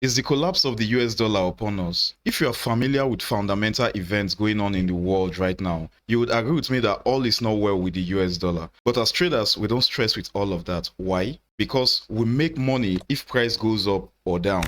Is the collapse of the US dollar upon us? If you are familiar with fundamental events going on in the world right now, you would agree with me that all is not well with the US dollar. But as traders, we don't stress with all of that. Why? Because we make money if price goes up or down.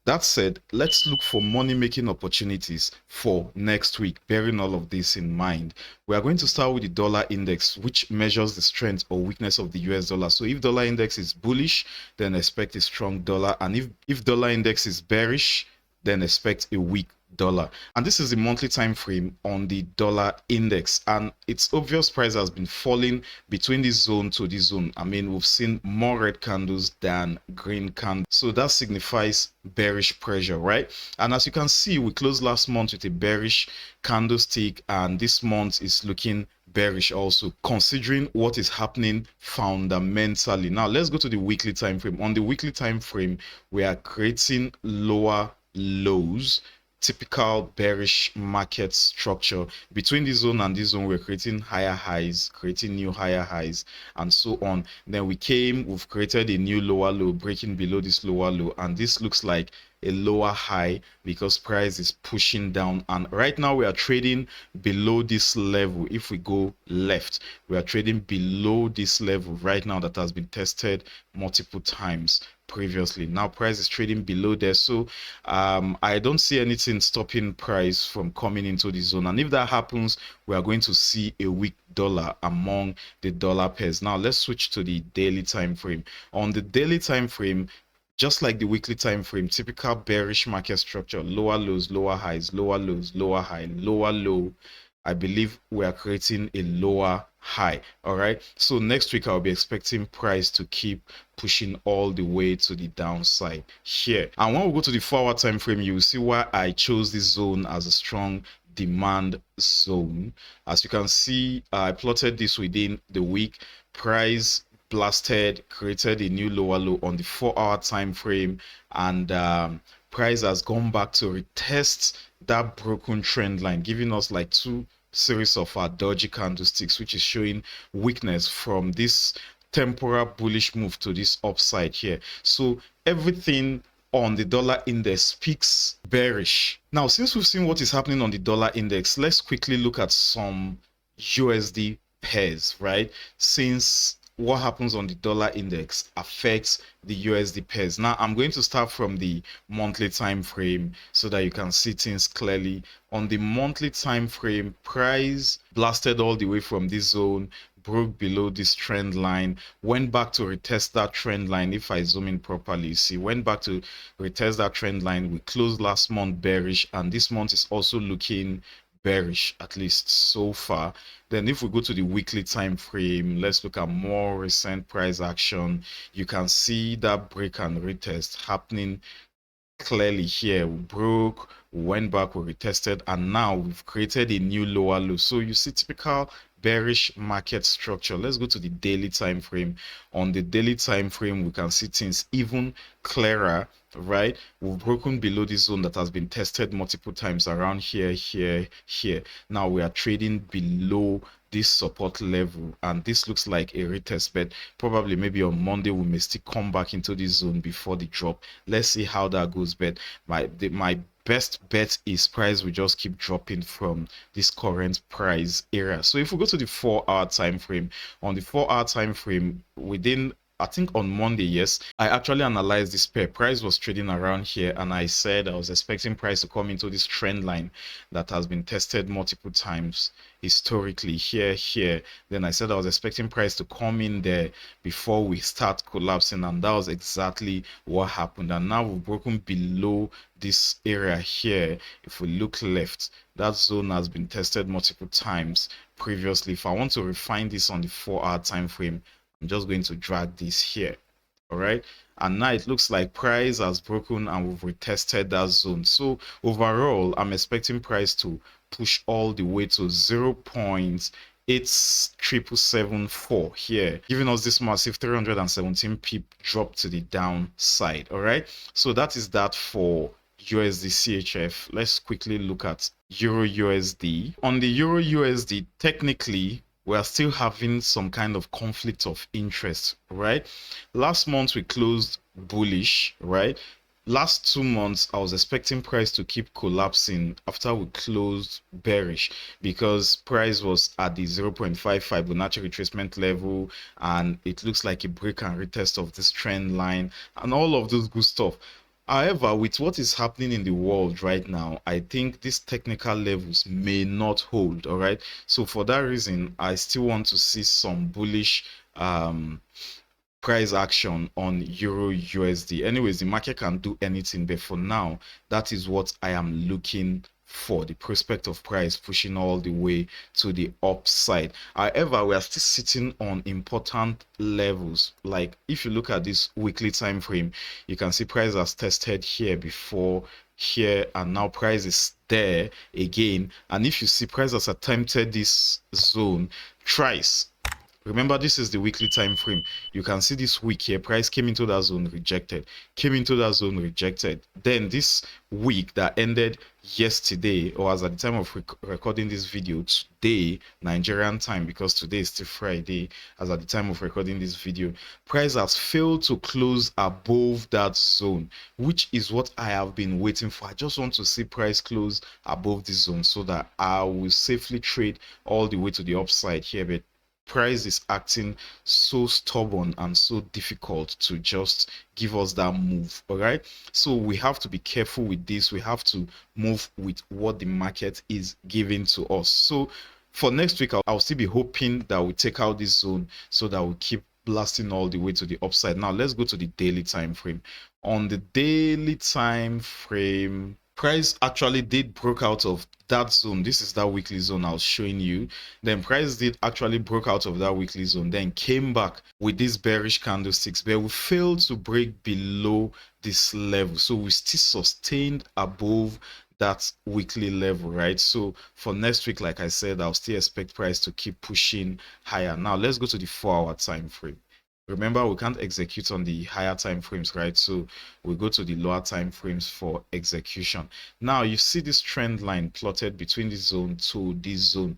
That said, let's look for money-making opportunities for next week, bearing all of this in mind. We are going to start with the dollar index, which measures the strength or weakness of the US dollar. So if dollar index is bullish, then expect a strong dollar. And if dollar index is bearish, then expect a weak dollar. And this is the monthly time frame on the dollar index, and its obvious price has been falling between this zone to this zone. I mean, we've seen more red candles than green candles, so that signifies bearish pressure, right? And as you can see, we closed last month with a bearish candlestick, and this month is looking bearish also, considering what is happening fundamentally. Now let's go to the weekly time frame. On the weekly time frame, we are creating lower lows, typical bearish market structure. Between this zone and this zone, we're creating higher highs, creating new higher highs, and so on. Then we've created a new lower low, breaking below this lower low, and this looks like a lower high because price is pushing down. And right now we are trading below this level. If we go left, we are trading below this level right now that has been tested multiple times previously. Now price is trading below there, so I don't see anything stopping price from coming into the zone. And if that happens, we are going to see a weak dollar among the dollar pairs. Now let's switch to the daily time frame. On the daily time frame, just like the weekly time frame, typical bearish market structure: lower lows, lower highs, lower lows, lower high, lower low. I believe we are creating a lower high. All right, so next week I'll be expecting price to keep pushing all the way to the downside here. And when we go to the 4-hour time frame, you will see why I chose this zone as a strong demand zone. As you can see, I plotted this within the week. Price blasted, created a new lower low on the 4-hour time frame, and price has gone back to retest that broken trend line, giving us like two series of our dodgy candlesticks, which is showing weakness from this temporal bullish move to this upside here. So everything on the dollar index speaks bearish. Now, since we've seen what is happening on the dollar index, let's quickly look at some USD pairs, right? Since what happens on the dollar index affects the USD pairs. Now I'm going to start from the monthly time frame so that you can see things clearly. On the monthly time frame, price blasted all the way from this zone, broke below this trend line, went back to retest that trend line. If I zoom in properly, you see, went back to retest that trend line. We closed last month bearish, and this month is also looking bearish, at least so far. Then if we go to the weekly time frame, let's look at more recent price action. You can see that break and retest happening clearly here. We broke, we went back, we retested, and now we've created a new lower low. So you see typical bearish market structure. Let's go to the daily time frame. On the daily time frame, we can see things even clearer, right? We've broken below this zone that has been tested multiple times around here, here, here. Now we are trading below this support level, and this looks like a retest, but probably maybe on Monday we may still come back into this zone before the drop. Let's see how that goes. But my best bet is price will just keep dropping from this current price area. So if we go to the 4-hour time frame, on the 4-hour time frame, within, I think on Monday, yes, I actually analyzed this pair. Price was trading around here, and I said I was expecting price to come into this trend line that has been tested multiple times historically, here. Then I said I was expecting price to come in there before we start collapsing, and that was exactly what happened. And now we've broken below this area here. If we look left, that zone has been tested multiple times previously. If I want to refine this on the 4-hour time frame, I'm just going to drag this here. All right, and now it looks like price has broken and we've retested that zone. So overall, I'm expecting price to push all the way to 0.87774 here, giving us this massive 317 pip drop to the downside. All right, so that is that for USDCHF. Let's quickly look at EURUSD. On the EURUSD, technically we are still having some kind of conflict of interest, right? Last month we closed bullish, right? last 2 months I was expecting price to keep collapsing after we closed bearish, because price was at the 0.55 Fibonacci retracement level, and it looks like a break and retest of this trend line and all of those good stuff. However, with what is happening in the world right now, I think these technical levels may not hold. All right, so for that reason, I still want to see some bullish price action on Euro USD. Anyways, the market can do anything, but for now, that is what I am looking for, the prospect of price pushing all the way to the upside. However, we are still sitting on important levels. Like if you look at this weekly time frame, you can see price has tested here before, here, and now price is there again. And if you see, price has attempted this zone thrice. Remember, this is the weekly time frame. You can see this week here, price came into that zone, rejected, came into that zone, rejected. Then this week that ended yesterday, or as at the time of recording this video, today, Nigerian time, because today is still Friday, as at the time of recording this video, price has failed to close above that zone, which is what I have been waiting for. I just want to see price close above this zone so that I will safely trade all the way to the upside here. But price is acting so stubborn and so difficult to just give us that move. All right, so we have to be careful with this. We have to move with what the market is giving to us. So for next week, I'll still be hoping that we take out this zone so that we keep blasting all the way to the upside. Now let's go to the daily time frame. On the daily time frame, price actually did broke out of that zone. This is that weekly zone I was showing you. Then price did actually broke out of that weekly zone, then came back with these bearish candlesticks, but we failed to break below this level. So we still sustained above that weekly level, right? So for next week, like I said, I'll still expect price to keep pushing higher. Now let's go to the 4-hour time frame. Remember, we can't execute on the higher time frames, right? So we go to the lower time frames for execution. Now you see this trend line plotted between this zone to this zone.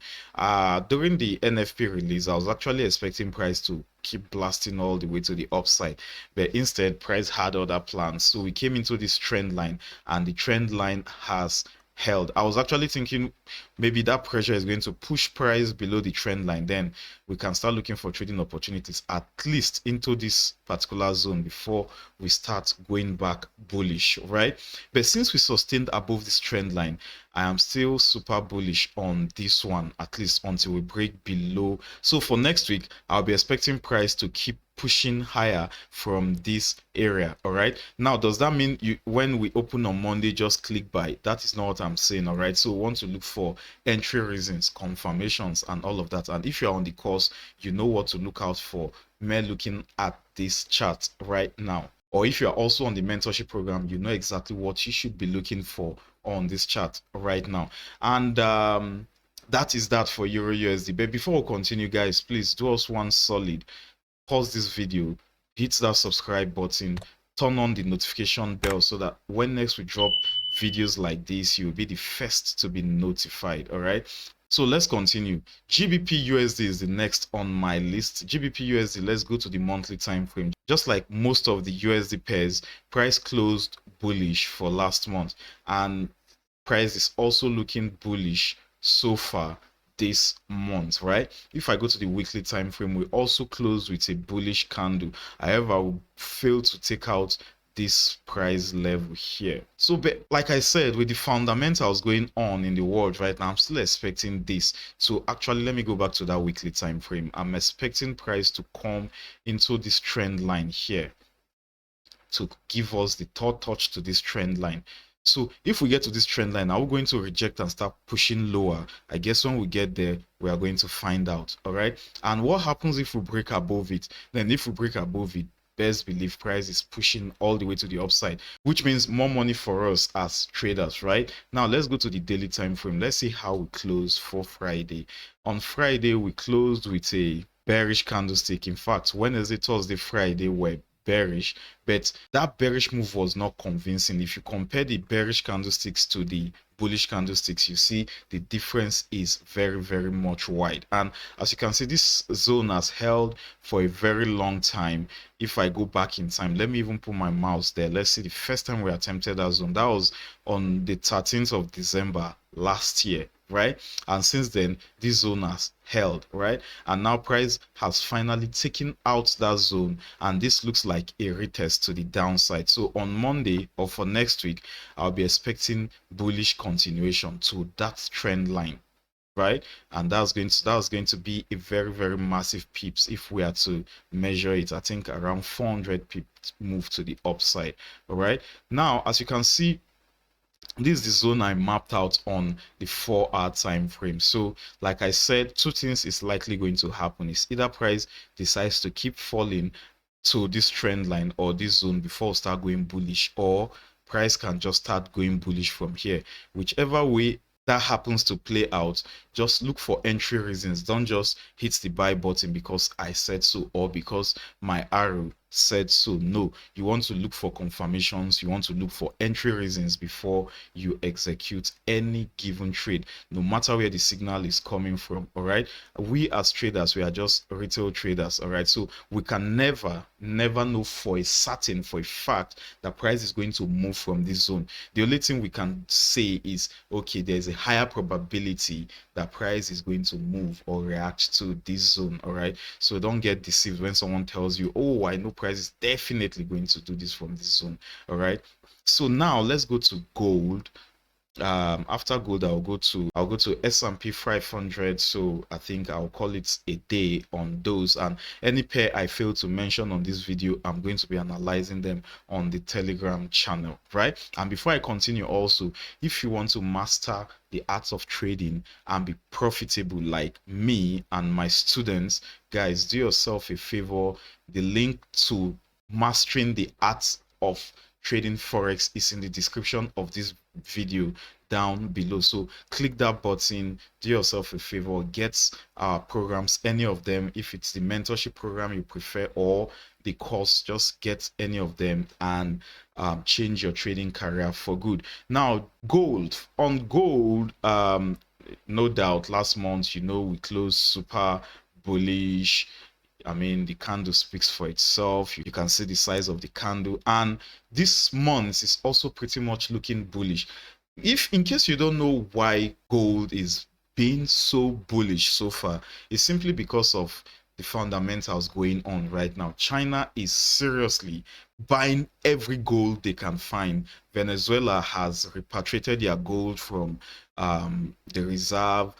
During the NFP release, I was actually expecting price to keep blasting all the way to the upside, but instead price had other plans. So we came into this trend line, and the trend line has held. I was actually thinking maybe that pressure is going to push price below the trend line, then we can start looking for trading opportunities at least into this particular zone before we start going back bullish, right? But since we sustained above this trend line, I am still super bullish on this one, at least until we break below. So for next week, I'll be expecting price to keep pushing higher from this area. All right, now does that mean you, when we open on Monday, just click buy? That is not what I'm saying. All right, so we want to look for entry reasons, confirmations, and all of that. And if you're on the course, you know what to look out for. Me looking at this chart right now, or if you're also on the mentorship program, you know exactly what you should be looking for on this chart right now. And that is that for Euro USD. But before we continue, guys, please do us one solid: pause this video, hit that subscribe button, turn on the notification bell so that when next we drop videos like this, you'll be the first to be notified. All right, so let's continue. GBPUSD is the next on my list. GBPUSD, let's go to the monthly time frame. Just like most of the USD pairs, price closed bullish for last month, and price is also looking bullish so far this month, right? If I go to the weekly time frame, we also close with a bullish candle. However, we failed to take out this price level here. So but like I said, with the fundamentals going on in the world right now, I'm still expecting this. So actually, let me go back to that weekly time frame. I'm expecting price to come into this trend line here to give us the third touch to this trend line. So if we get to this trend line, are we going to reject and start pushing lower? I guess when we get there, we are going to find out. All right, and what happens if we break above it? Then if we break above it, best believe price is pushing all the way to the upside, which means more money for us as traders, right? Now let's go to the daily time frame. Let's see how we close for Friday. On Friday, we closed with a bearish candlestick. In fact, Wednesday, Thursday, Friday were bearish, but that bearish move was not convincing. If you compare the bearish candlesticks to the bullish candlesticks, you see the difference is very much wide. And as you can see, this zone has held for a very long time. If I go back in time, let me even put my mouse there. Let's see, the first time we attempted that zone, that was on the 13th of December last year, right? And since then, this zone has held, right? And now price has finally taken out that zone, and this looks like a retest to the downside. So on Monday or for next week, I'll be expecting bullish continuation to that trend line, right? And that's going to be a very massive pips if we are to measure it. I think around 400 pips move to the upside. All right, now as you can see, this is the zone I mapped out on the 4-hour time frame. So like I said, two things is likely going to happen. Is either price decides to keep falling to this trend line or this zone before we start going bullish, or price can just start going bullish from here. Whichever way that happens to play out, just look for entry reasons. Don't just hit the buy button because I said so or because my arrow said so. No, you want to look for confirmations. You want to look for entry reasons before you execute any given trade, no matter where the signal is coming from. All right, we as traders, we are just retail traders. All right, so we can never know for a certain, for a fact, that price is going to move from this zone. The only thing we can say is, okay, there's a higher probability that price is going to move or react to this zone. All right, so don't get deceived when someone tells you, oh, I know price is definitely going to do this from this zone. All right, so now let's go to gold. After gold, I'll go to S&P 500. So I think I'll call it a day on those, and any pair I fail to mention on this video, I'm going to be analyzing them on the Telegram channel, right? And before I continue, also, if you want to master the art of trading and be profitable like me and my students, guys, do yourself a favor. The link to mastering the art of trading forex is in the description of this video down below. So click that button, do yourself a favor, get our programs, any of them. If it's the mentorship program you prefer or the course, just get any of them and change your trading career for good. Now gold, on gold, no doubt last month, you know, we closed super bullish. I mean, the candle speaks for itself. You can see the size of the candle, and this month is also pretty much looking bullish. If in case you don't know why gold is being so bullish so far, it's simply because of the fundamentals going on right now. China is seriously buying every gold they can find. Venezuela has repatriated their gold from the reserve.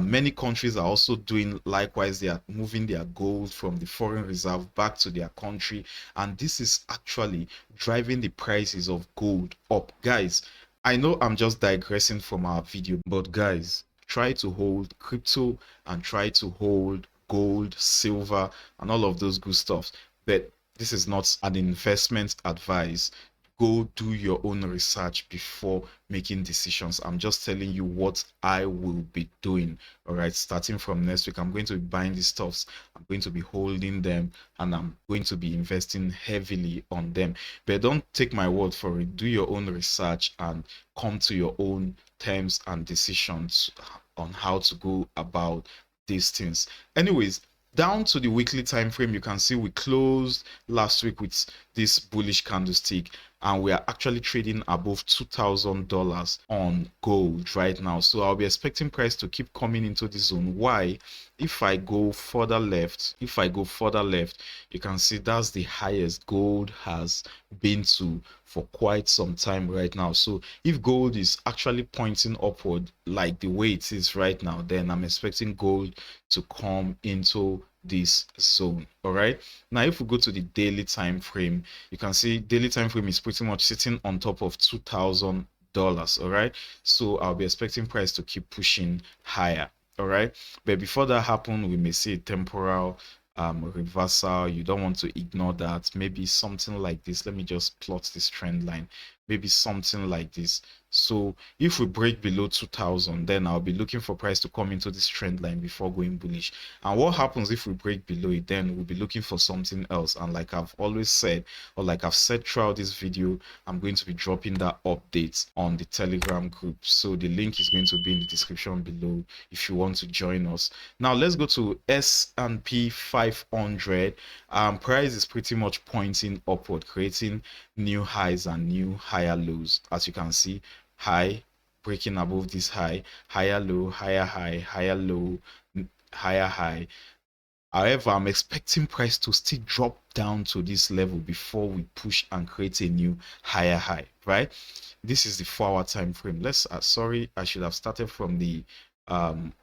Many countries are also doing likewise. They are moving their gold from the foreign reserve back to their country, and this is actually driving the prices of gold up. Guys, I know I'm just digressing from our video, but guys, try to hold crypto and try to hold gold, silver, and all of those good stuff. But this is not an investment advice. Go do your own research before making decisions. I'm just telling you what I will be doing. All right, starting from next week, I'm going to be buying these stuffs, I'm going to be holding them, and I'm going to be investing heavily on them. But don't take my word for it. Do your own research and come to your own terms and decisions on how to go about these things. Anyways, down to the weekly time frame, you can see we closed last week with this bullish candlestick, and we are actually trading above $2,000 on gold right now. So I'll be expecting price to keep coming into the zone. Why? If I go further left, you can see that's the highest gold has been to for quite some time right now. So if gold is actually pointing upward like the way it is right now, then I'm expecting gold to come into this zone. All right, now if we go to the daily time frame, you can see daily time frame is pretty much sitting on top of $2,000. All right, so I'll be expecting price to keep pushing higher. All right, but before that happens, we may see a temporal reversal. You don't want to ignore that. Maybe something like this. Let me just plot this trend line. Maybe something like this. So if we break below 2000, then I'll be looking for price to come into this trend line before going bullish. And what happens if we break below it? Then we'll be looking for something else. And like I've always said, or like I've said throughout this video, I'm going to be dropping that update on the Telegram group. So the link is going to be in the description below if you want to join us. Now let's go to S&P 500. Price is pretty much pointing upward, creating new highs and new higher lows. As you can see, high breaking above this high, higher low, higher high, higher low, higher high. However, I'm expecting price to still drop down to this level before we push and create a new higher high, right? This is the 4-hour time frame. Let's sorry, I should have started from the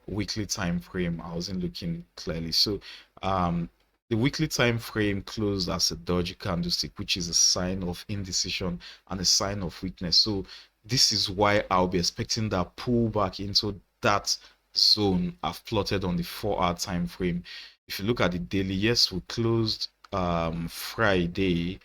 weekly time frame. I wasn't looking clearly. So the weekly time frame closed as a dodgy candlestick, which is a sign of indecision and a sign of weakness. So this is why I'll be expecting that pullback into that zone I've plotted on the 4-hour time frame. If you look at the daily, yes, we closed Friday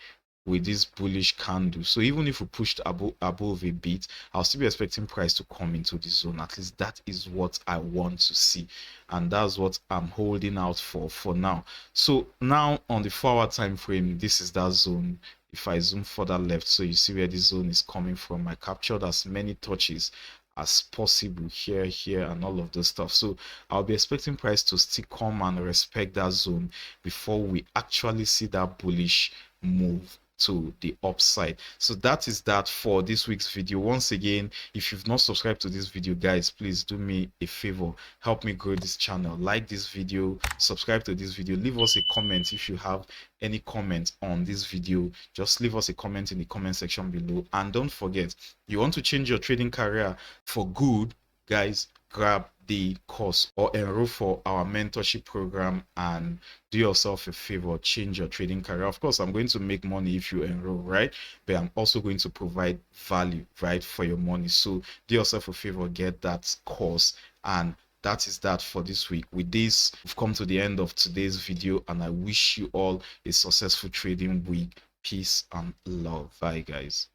with this bullish candle. So even if we pushed above a bit, I'll still be expecting price to come into the zone. At least that is what I want to see, and that's what I'm holding out for now. So now on the 4-hour time frame, this is that zone. If I zoom further left, so you see where the zone is coming from. I captured as many touches as possible here and all of those stuff. So I'll be expecting price to still come and respect that zone before we actually see that bullish move to the upside. So that is that for this week's video. Once again, if you've not subscribed to this video, guys, please do me a favor, help me grow this channel. Like this video, subscribe to this video, leave us a comment if you have any comment on this video. Just leave us a comment in the comment section below. And don't forget, you want to change your trading career for good, guys, grab the course or enroll for our mentorship program and do yourself a favor, change your trading career. Of course, I'm going to make money if you enroll, right? But I'm also going to provide value, right, for your money. So do yourself a favor, get that course. And that is that for this week. With this, we've come to the end of today's video, and I wish you all a successful trading week. Peace and love. Bye, guys.